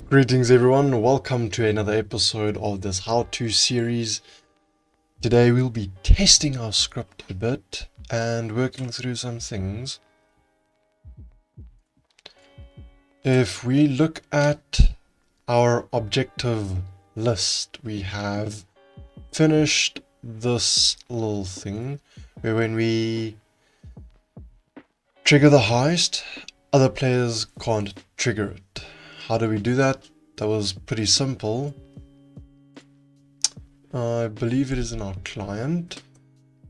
Greetings everyone, welcome to another episode of this how-to series. Today we'll be testing our script a bit and working through some things. If we look at our objective list, we have finished this little thing where when we trigger the heist, other players can't trigger it. How do we do that? That was pretty simple. I believe it is in our client.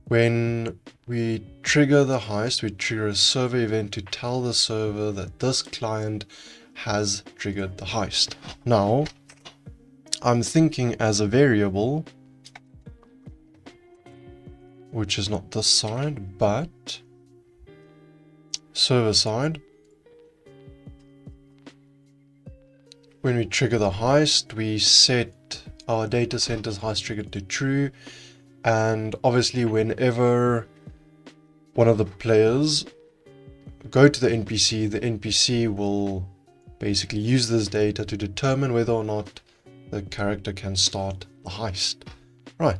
When we trigger the heist, we trigger a server event to tell the server that this client has triggered the heist. Now, I'm thinking as a variable, which is not this side, but server side. When we trigger the heist, we set our data center's heist trigger to true, and obviously whenever one of the players go to the NPC will basically use this data to determine whether or not the character can start the heist. Right.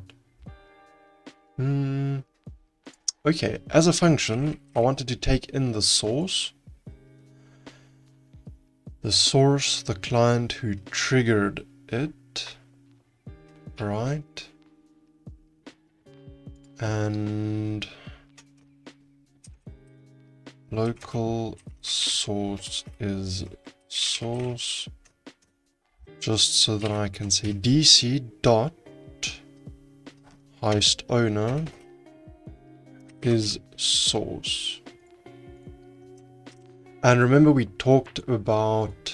Okay, as a function, I wanted to take in the source. The source, the client who triggered it, right? And local source is source, just so that I can say DC dot heist owner is source. And remember we talked about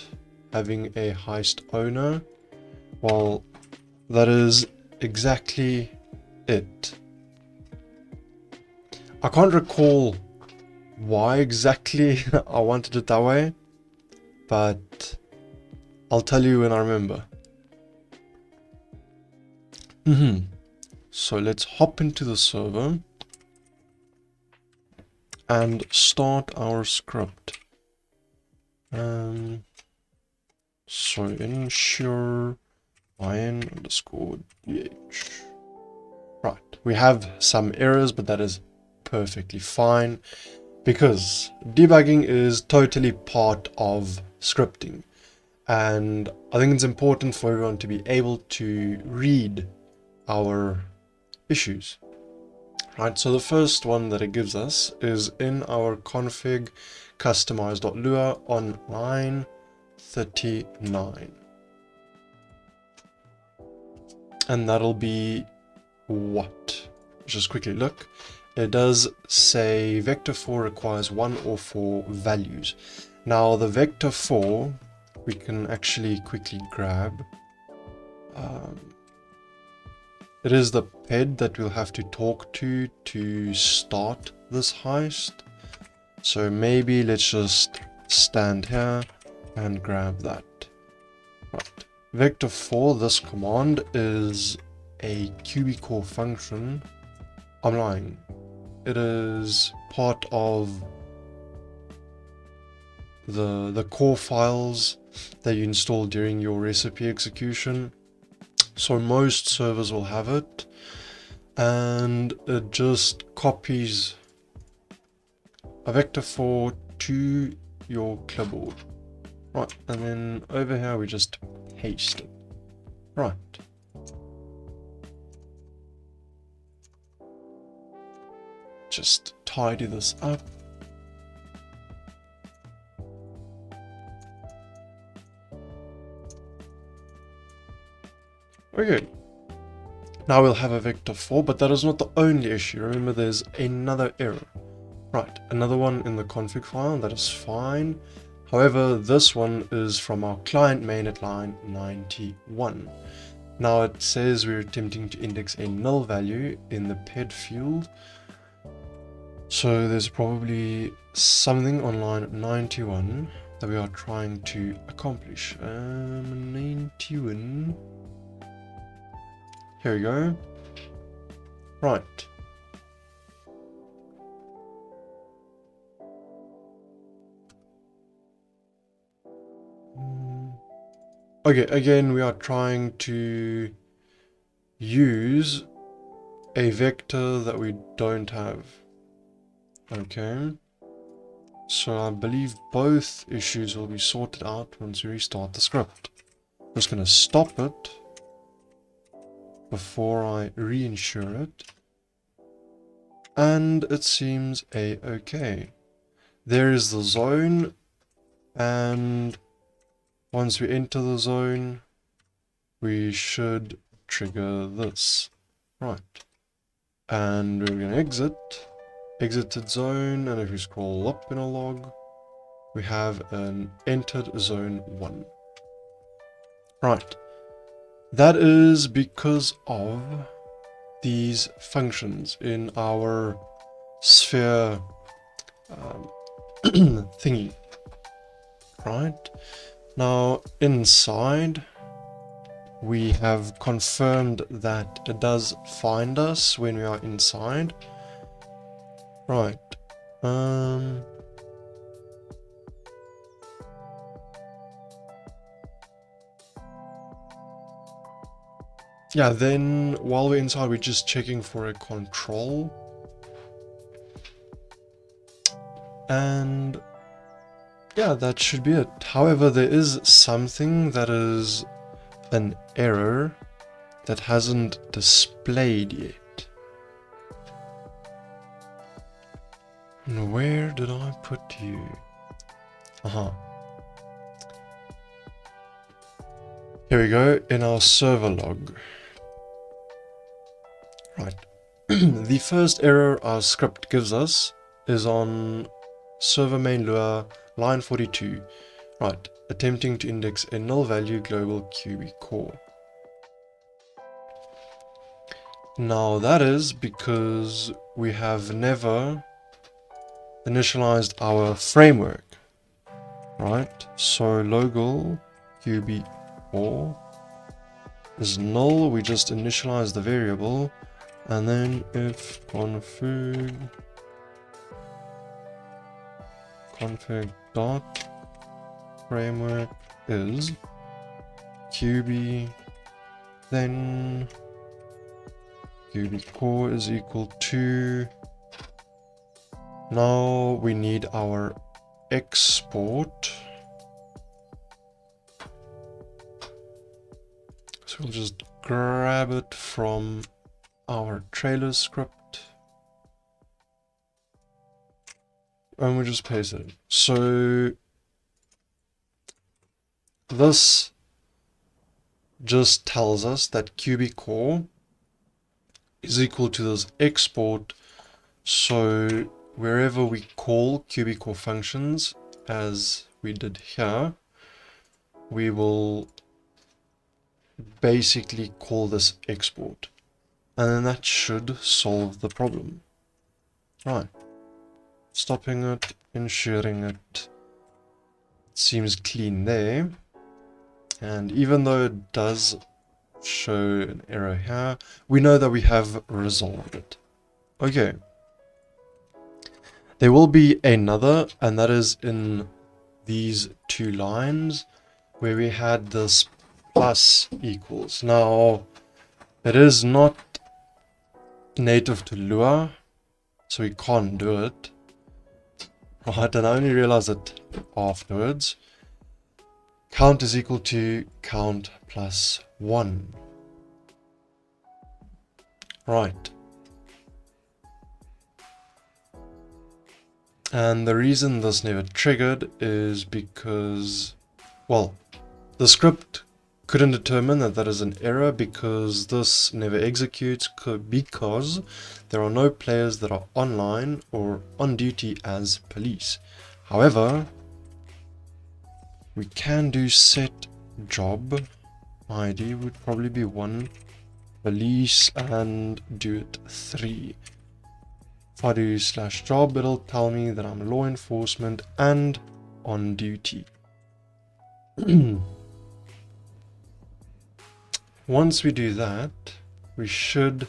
having a heist owner. Well, that is exactly it. I can't recall why exactly I wanted it that way, but I'll tell you when I remember. So let's hop into the server and start our script. So ensure in_dh. Right, we have some errors, but that is perfectly fine because debugging is totally part of scripting, and I think it's important for everyone to be able to read our issues. Right, so the first one that it gives us is in our config customize.lua on line 39. And that'll be what? Just quickly look. It does say vector 4 requires 1 or 4 values. Now the vector 4 we can actually quickly grab. It is the PED that we'll have to talk to start this heist. So maybe let's just stand here and grab that. Right. Vector 4, this command is a QBCore function. I'm lying. It is part of the core files that you install during your recipe execution. So most servers will have it, and it just copies a vector 4 to your clipboard. Right, and then over here we just paste it. Right. Just tidy this up. Okay. Now we'll have a vector 4, but that is not the only issue. Remember, there's another error. Right, another one in the config file, that is fine. However, this one is from our client main at line 91. Now it says we're attempting to index a null value in the PED field. So there's probably something on line 91 that we are trying to accomplish. 91. Here we go. Right. Okay, again, we are trying to use a vector that we don't have. Okay. So I believe both issues will be sorted out once we restart the script. I'm just going to stop it before I reinsure it. And it seems a-okay. There is the zone, and once we enter the zone, we should trigger this. Right. And we're going to exited zone, and if we scroll up in a log, we have an entered zone 1. Right. That is because of these functions in our sphere thingy. Right. Now inside, we have confirmed that it does find us when we are inside. Right. Yeah, then while we're inside, we're just checking for a control. And yeah, that should be it. However, there is something that is an error that hasn't displayed yet. And where did I put you? Here we go, in our server log. Right. The first error our script gives us is on server main Lua, line 42. Right, attempting to index a null value global QBCore. Now that is because we have never initialized our framework. Right, so local QBCore is null, we just initialize the variable, and then if config dot framework is QB, then QBCore is equal to, now we need our export. So we'll just grab it from our trailer script and we just paste it in. So this just tells us that QBCore is equal to this export. So wherever we call QBCore functions, as we did here, we will basically call this export, and then that should solve the problem. Right, stopping it, ensuring it seems clean there, and even though it does show an error here, we know that we have resolved it. Okay, there will be another, and that is in these two lines where we had this plus equals. Now it is not native to Lua, so we can't do it. Right, and I only realized it afterwards. Count is equal to count plus 1. Right. And the reason this never triggered is because, well, the script couldn't determine that that is an error because this never executes because there are no players that are online or on duty as police. However, we can do set job ID would probably be 1 police and do it 3. If I do /job, it'll tell me that I'm law enforcement and on duty. Once we do that, we should,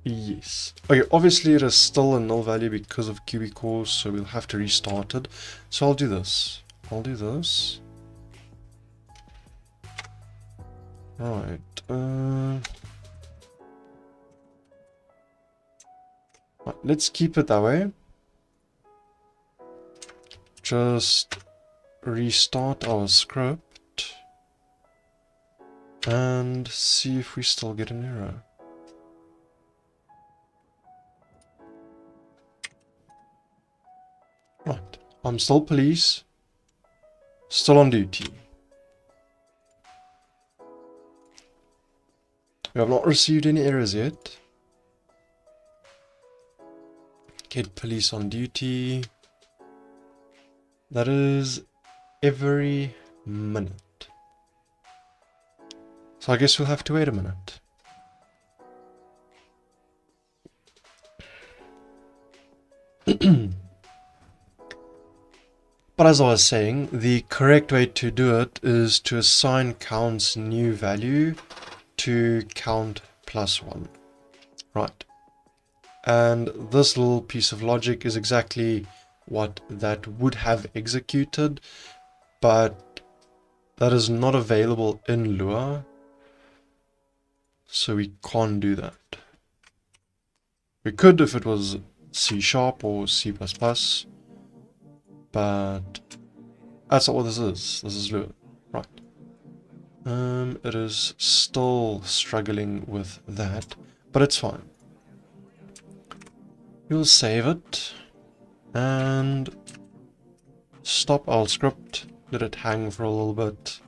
yes. Okay, obviously it is still a null value because of QBCore, so we'll have to restart it. So I'll do this. I'll do this. Right. Right, let's keep it that way. Just restart our script and see if we still get an error. Right, I'm still police, still on duty. We have not received any errors yet. Get police on duty. That is every minute. So I guess we'll have to wait a minute. But as I was saying, the correct way to do it is to assign count's new value to count plus 1. Right. And this little piece of logic is exactly what that would have executed, but that is not available in Lua, so we can't do that. We could if it was C# or C++, but that's not what this is. This is Lua. Right. It is still struggling with that, but it's fine. We'll save it and stop our script, let it hang for a little bit.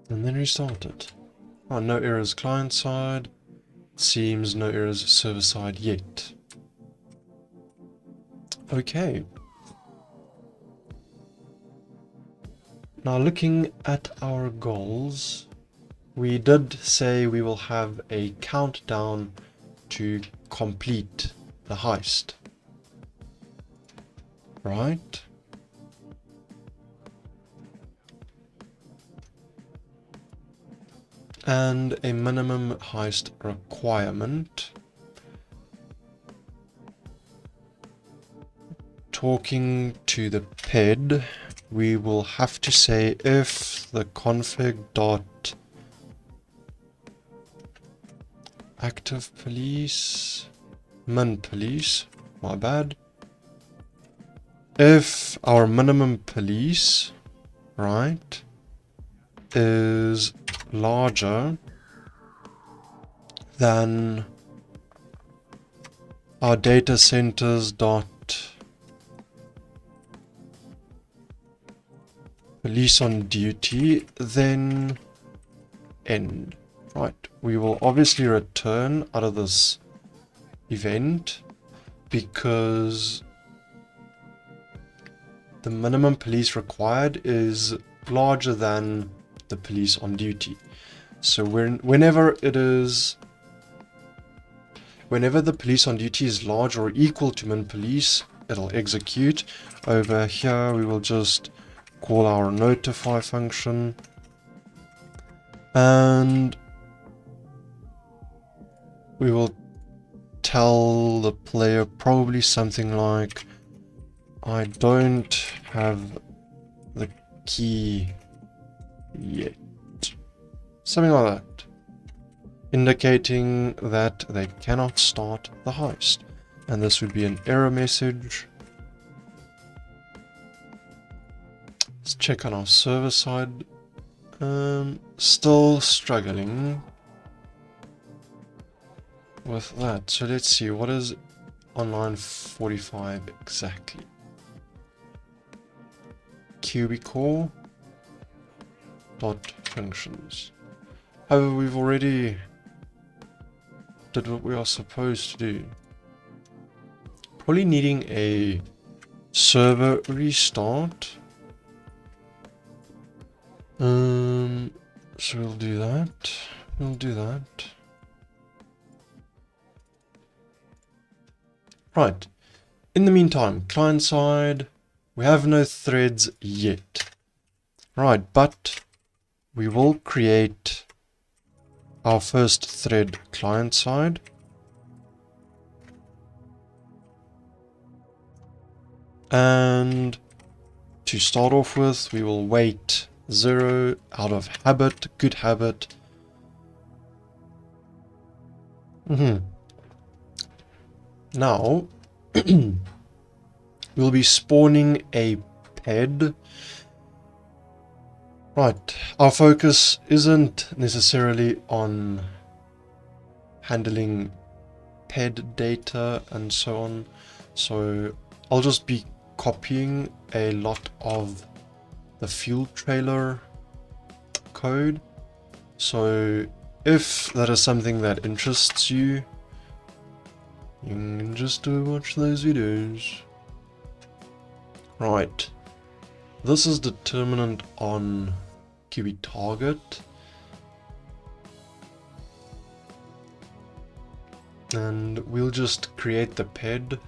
And then restart it. Oh, no errors client side. Seems no errors server side yet. Okay. Now looking at our goals, we did say we will have a countdown to complete the heist. Right? And a minimum heist requirement. Talking to the PED, we will have to say if the config dot active police, min police, my bad. If our minimum police, right, is larger than our data centers dot police on duty, then end. Right, we will obviously return out of this event because the minimum police required is larger than the police on duty. So whenever the police on duty is large or equal to min police, it'll execute. Over here we will just call our notify function and we will tell the player probably something like, I don't have the key yet. Something like that. Indicating that they cannot start the heist. And this would be an error message. Let's check on our server side. Still struggling with that. So let's see, what is on line 45 exactly? QBCore dot functions. However, we've already did what we are supposed to do. Probably needing a server restart. So we'll do that. We'll do that. Right. In the meantime, client side, we have no threads yet. Right, but we will create our first thread client side. And to start off with, we will weight 0 out of habit, good habit. Now, we'll be spawning a ped. Right, our focus isn't necessarily on handling ped data and so on, so I'll just be copying a lot of the fuel trailer code. So if that is something that interests you, you can just watch those videos. Right, this is determinant on QB target, and we'll just create the ped,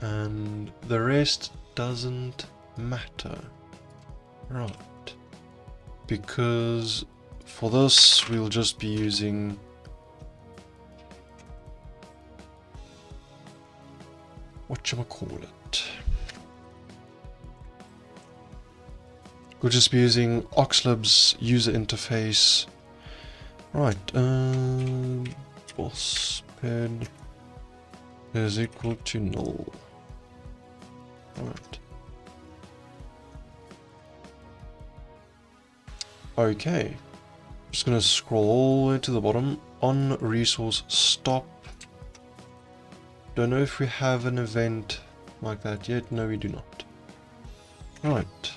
and the rest doesn't matter. Right, because for this we'll just be using whatchamacallit. We'll just be using Oxlib's user interface. Right, boss ped is equal to null. Right. Okay. Just gonna scroll all the way to the bottom. On resource stop. Don't know if we have an event like that yet. No, we do not. Right.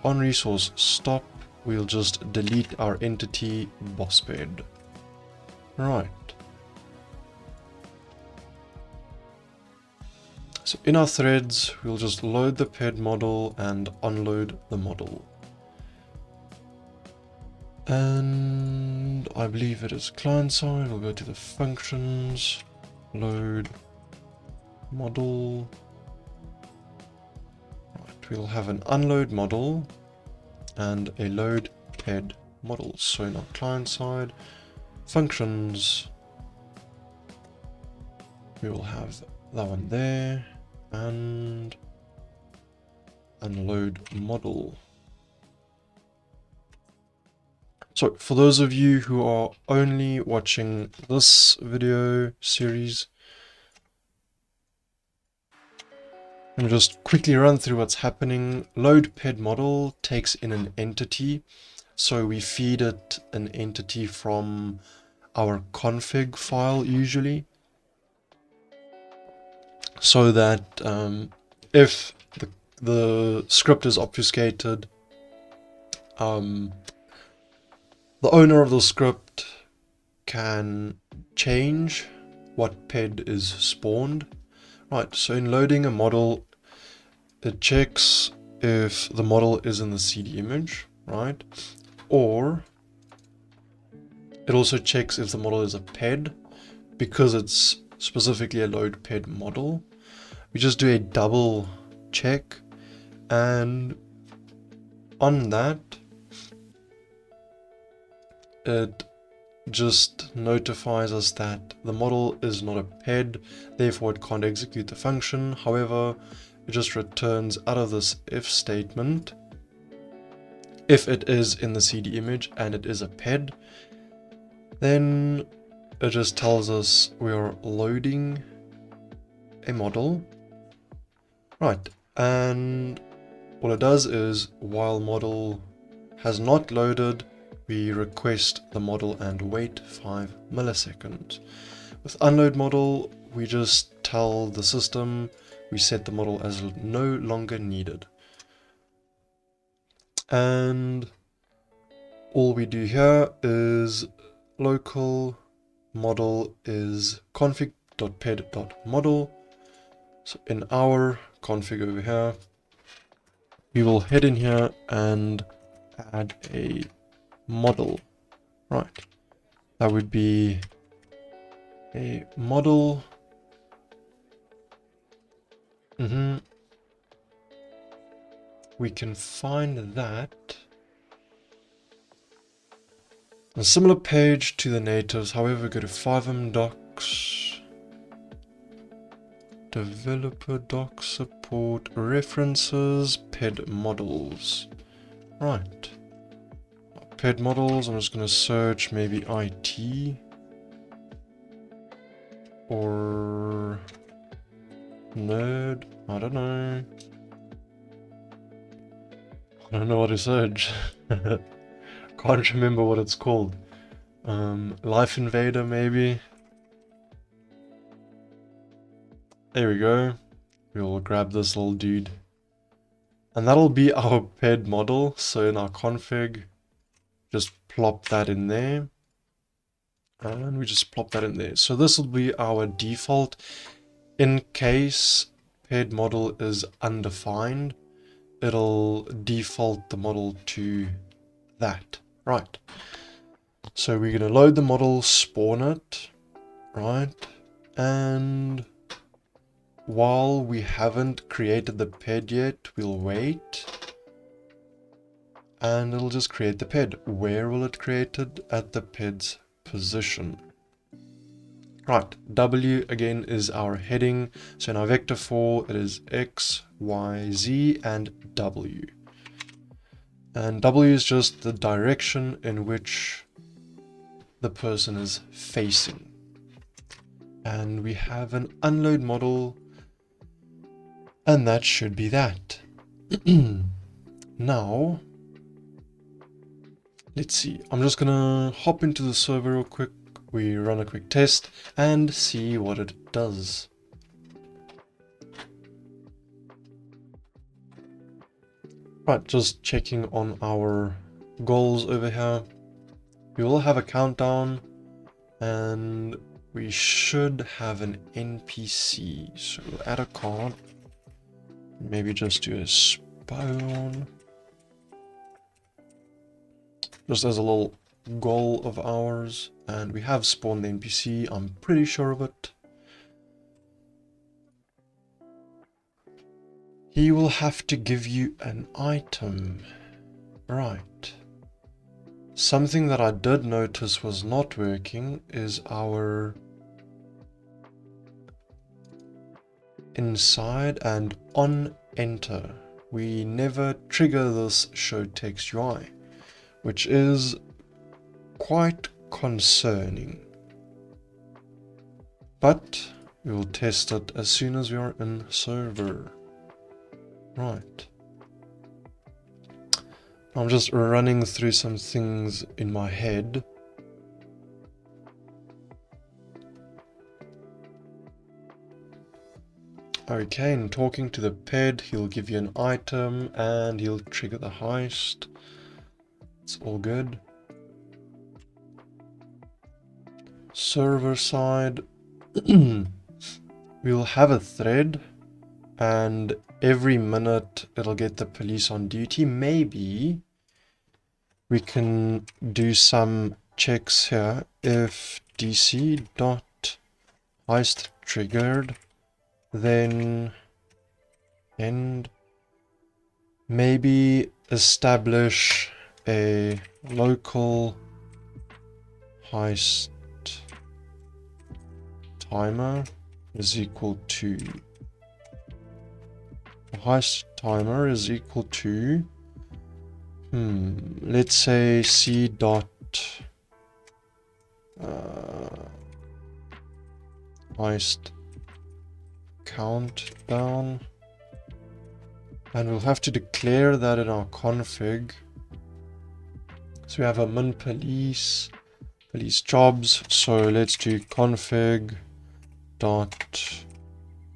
On resource stop, we'll just delete our entity boss ped. Right. So in our threads, we'll just load the ped model and unload the model. And I believe it is client side. We'll go to the functions, load model. Right, we'll have an unload model and a load ped model. So in our client side, functions, we will have that one there, and unload model. So for those of you who are only watching this video series, let me just quickly run through what's happening. Load ped model takes in an entity, so we feed it an entity from our config file usually, so that if the script is obfuscated, the owner of the script can change what ped is spawned. Right, so in loading a model, it checks if the model is in the CD image, right? Or it also checks if the model is a ped, because it's specifically a load ped model. We just do a double check, and on that, it just notifies us that the model is not a ped, therefore it can't execute the function. However, it just returns out of this if statement, if it is in the CD image and it is a ped, then it just tells us we are loading a model. Right, and all it does is, while model has not loaded, we request the model and wait 5 milliseconds. With unload model, we just tell the system we set the model as no longer needed. And all we do here is local model is config.ped.model. So in our config over here, we will head in here and add a model. Right, that would be a model. We can find that a similar page to the natives. However, go to FiveM docs, developer doc support references ped models. Right. Ped models, I'm just going to search maybe IT or nerd. I don't know. I don't know what to search. Can't remember what it's called. Life Invader maybe. There we go. We'll grab this little dude. And that'll be our ped model. So in our config, just plop that in there. And we just plop that in there. So this will be our default in case ped model is undefined. It'll default the model to that. Right. So we're going to load the model, spawn it. Right. And while we haven't created the ped yet, we'll wait. And it'll just create the ped. Where will it create it? At the ped's position. Right, W again is our heading. So in our vector 4, it is X, Y, Z, and W. And W is just the direction in which the person is facing. And we have an unload model, and that should be that. Now, let's see. I'm just gonna hop into the server real quick. We run a quick test and see what it does. Right, just checking on our goals over here. We will have a countdown and we should have an NPC. So we'll add a card. Maybe just do a spawn. Just as a little goal of ours. And we have spawned the NPC, I'm pretty sure of it. He will have to give you an item. Right. Something that I did notice was not working is our inside and on enter. We never trigger this show text UI, which is quite concerning. But we will test it as soon as we are in server. Right. I'm just running through some things in my head. Okay, and talking to the ped, he'll give you an item and he'll trigger the heist. It's all good. Server side, we'll have a thread and every minute it'll get the police on duty. Maybe we can do some checks here. If dc.heist triggered, then end. Maybe establish a local heist timer is equal to heist timer is equal to let's say c dot heist countdown, and we'll have to declare that in our config. So we have a min police jobs, so let's do config dot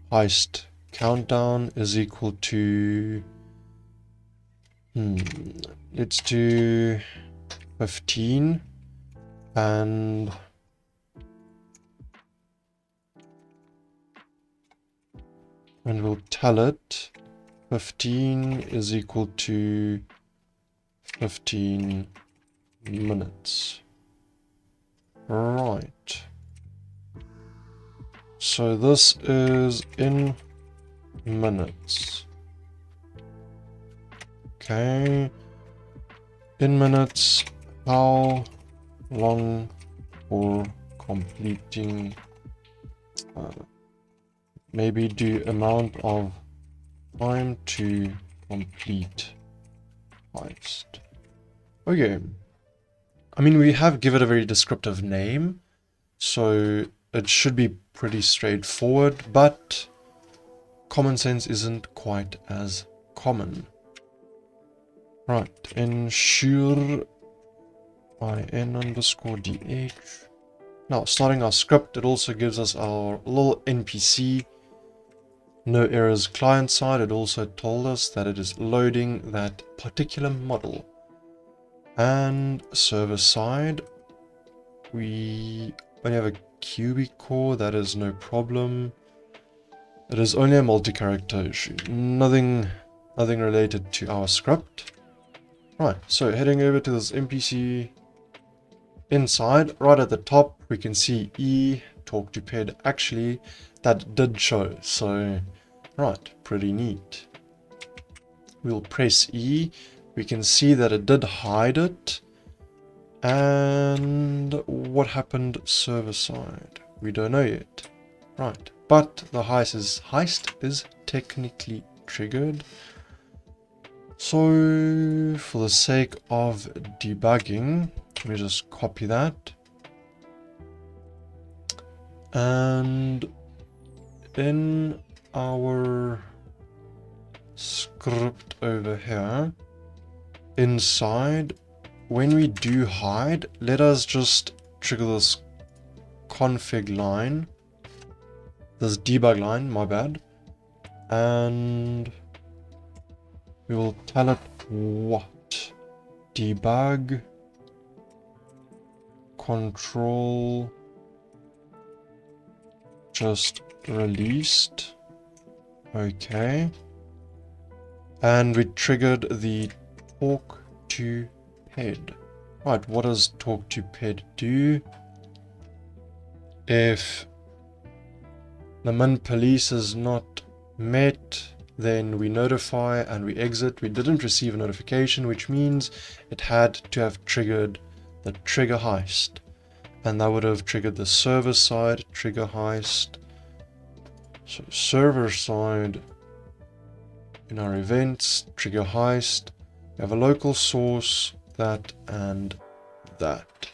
heist countdown is equal to let's do 15, and we'll tell it 15 is equal to 15 minutes. Right. So this is in minutes. Okay. In minutes, how long for completing maybe do amount of time to complete heist. Okay. I mean, we have given it a very descriptive name, so it should be pretty straightforward, but common sense isn't quite as common. Right, ensure in_dh. Now, starting our script, it also gives us our little NPC. No errors client side. It also told us that it is loading that particular model. And server side, we only have a QBCore. That is no problem. It is only a multi-character issue. Nothing related to our script. Right, so heading over to this NPC inside, right at the top, we can see E, talk to ped. Actually, that did show, so right, pretty neat. We'll press E, we can see that it did hide it. And what happened server side? We don't know yet. Right, but the heist is technically triggered. So for the sake of debugging, let me just copy that. And in our script over here, inside, when we do hide, let us just trigger this config line, this debug line, my bad, and we will tell it what? Debug control just released. Okay. And we triggered the talk to ped. Right, what does talk to ped do? If the min police is not met, then we notify and we exit. We didn't receive a notification, which means it had to have triggered the trigger heist. And that would have triggered the server side trigger heist. So server side, in our events, trigger heist, we have a local source, that and that.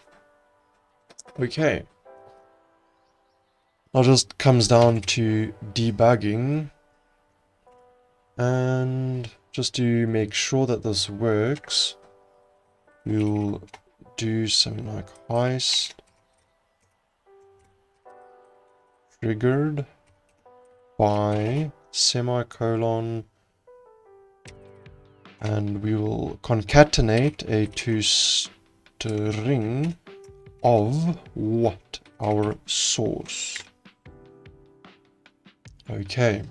Okay. Now just comes down to debugging. And just to make sure that this works, we'll do something like heist triggered by semicolon, and we will concatenate a toString of what? Our source. Okay.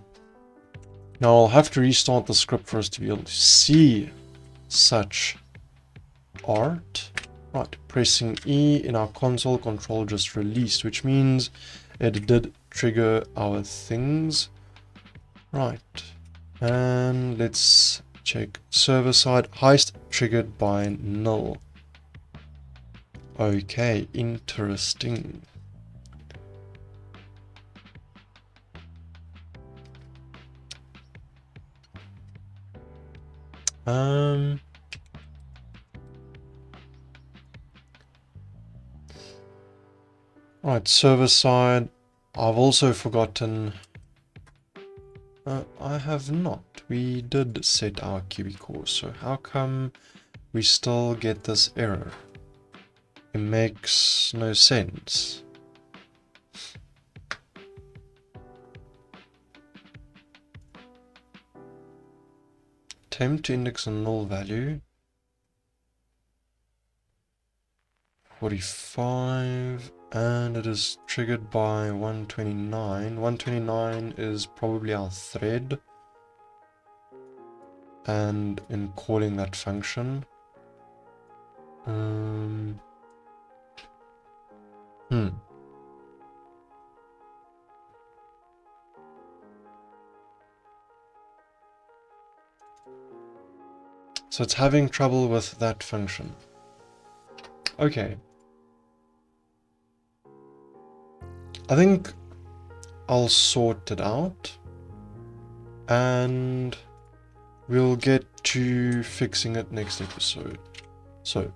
Now I'll have to restart the script for us to be able to see such art. Right, pressing E in our console, control just released, which means it did trigger our things. Right, and let's check server side. Heist triggered by null. Okay, interesting. Right, server side. I've also forgotten. I have not. We did set our QBCore, so how come we still get this error? It makes no sense. Attempt to index a null value. 45, and it is triggered by 129. 129 is probably our thread, and in calling that function, so it's having trouble with that function. Okay. I think I'll sort it out, and we'll get to fixing it next episode. So,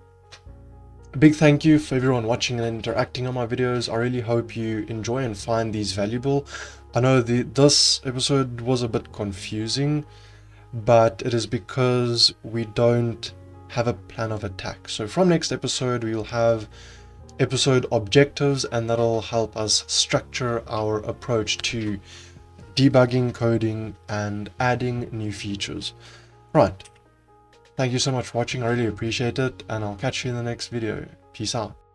a big thank you for everyone watching and interacting on my videos. I really hope you enjoy and find these valuable. I know this episode was a bit confusing, but it is because we don't have a plan of attack. So from next episode, we will have episode objectives, and that'll help us structure our approach to debugging, coding, and adding new features. Right. Thank you so much for watching. I really appreciate it, and I'll catch you in the next video. Peace out.